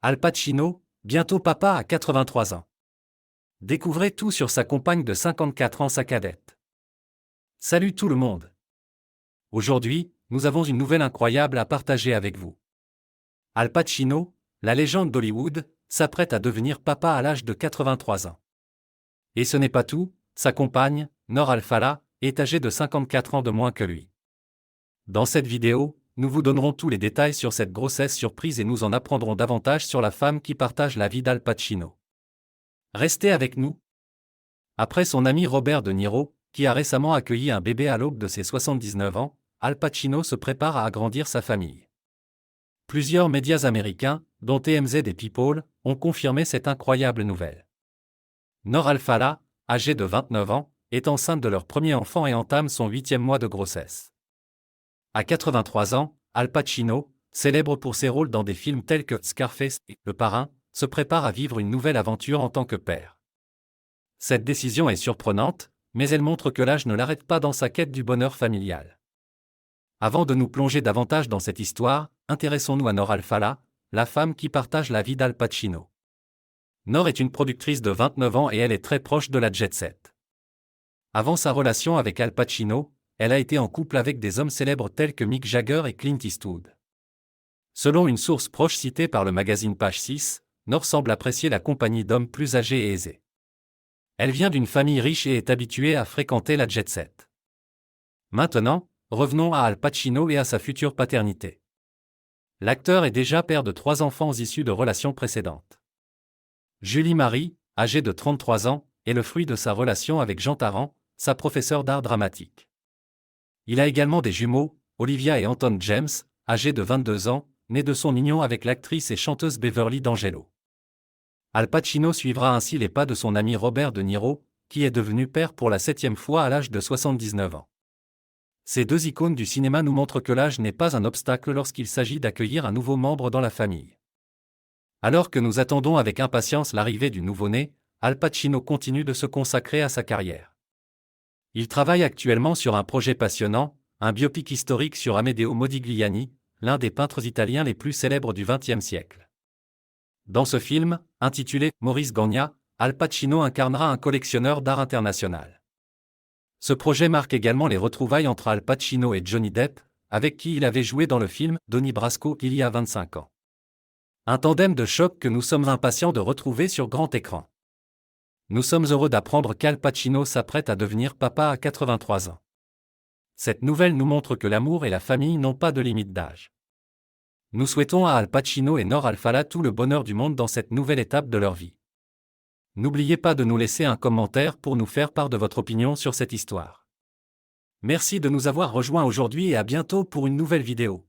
Al Pacino, bientôt papa à 83 ans. Découvrez tout sur sa compagne de 54 ans, sa cadette. Salut tout le monde. Aujourd'hui, nous avons une nouvelle incroyable à partager avec vous. Al Pacino, la légende d'Hollywood, s'apprête à devenir papa à l'âge de 83 ans. Et ce n'est pas tout, sa compagne, Noor Al-Fallah, est âgée de 54 ans de moins que lui. Dans cette vidéo, nous vous donnerons tous les détails sur cette grossesse surprise et nous en apprendrons davantage sur la femme qui partage la vie d'Al Pacino. Restez avec nous. Après son ami Robert De Niro, qui a récemment accueilli un bébé à l'aube de ses 79 ans, Al Pacino se prépare à agrandir sa famille. Plusieurs médias américains, dont TMZ et People, ont confirmé cette incroyable nouvelle. Noor Al-Fallah, âgée de 29 ans, est enceinte de leur premier enfant et entame son 8e mois de grossesse. À 83 ans, Al Pacino, célèbre pour ses rôles dans des films tels que Scarface et Le Parrain, se prépare à vivre une nouvelle aventure en tant que père. Cette décision est surprenante, mais elle montre que l'âge ne l'arrête pas dans sa quête du bonheur familial. Avant de nous plonger davantage dans cette histoire, intéressons-nous à Noor Al-Fallah, la femme qui partage la vie d'Al Pacino. Noor est une productrice de 29 ans et elle est très proche de la jet set. Avant sa relation avec Al Pacino, elle a été en couple avec des hommes célèbres tels que Mick Jagger et Clint Eastwood. Selon une source proche citée par le magazine Page 6, Noor semble apprécier la compagnie d'hommes plus âgés et aisés. Elle vient d'une famille riche et est habituée à fréquenter la jet set. Maintenant, revenons à Al Pacino et à sa future paternité. L'acteur est déjà père de 3 enfants issus de relations précédentes. Julie Marie, âgée de 33 ans, est le fruit de sa relation avec Jean Tarrant, sa professeure d'art dramatique. Il a également des jumeaux, Olivia et Anton James, âgés de 22 ans, nés de son union avec l'actrice et chanteuse Beverly D'Angelo. Al Pacino suivra ainsi les pas de son ami Robert De Niro, qui est devenu père pour la 7e fois à l'âge de 79 ans. Ces deux icônes du cinéma nous montrent que l'âge n'est pas un obstacle lorsqu'il s'agit d'accueillir un nouveau membre dans la famille. Alors que nous attendons avec impatience l'arrivée du nouveau-né, Al Pacino continue de se consacrer à sa carrière. Il travaille actuellement sur un projet passionnant, un biopic historique sur Amedeo Modigliani, l'un des peintres italiens les plus célèbres du XXe siècle. Dans ce film, intitulé Maurice Gagna, Al Pacino incarnera un collectionneur d'art international. Ce projet marque également les retrouvailles entre Al Pacino et Johnny Depp, avec qui il avait joué dans le film Donnie Brasco il y a 25 ans. Un tandem de choc que nous sommes impatients de retrouver sur grand écran. Nous sommes heureux d'apprendre qu'Al Pacino s'apprête à devenir papa à 83 ans. Cette nouvelle nous montre que l'amour et la famille n'ont pas de limite d'âge. Nous souhaitons à Al Pacino et Noor Al-Fallah tout le bonheur du monde dans cette nouvelle étape de leur vie. N'oubliez pas de nous laisser un commentaire pour nous faire part de votre opinion sur cette histoire. Merci de nous avoir rejoints aujourd'hui et à bientôt pour une nouvelle vidéo.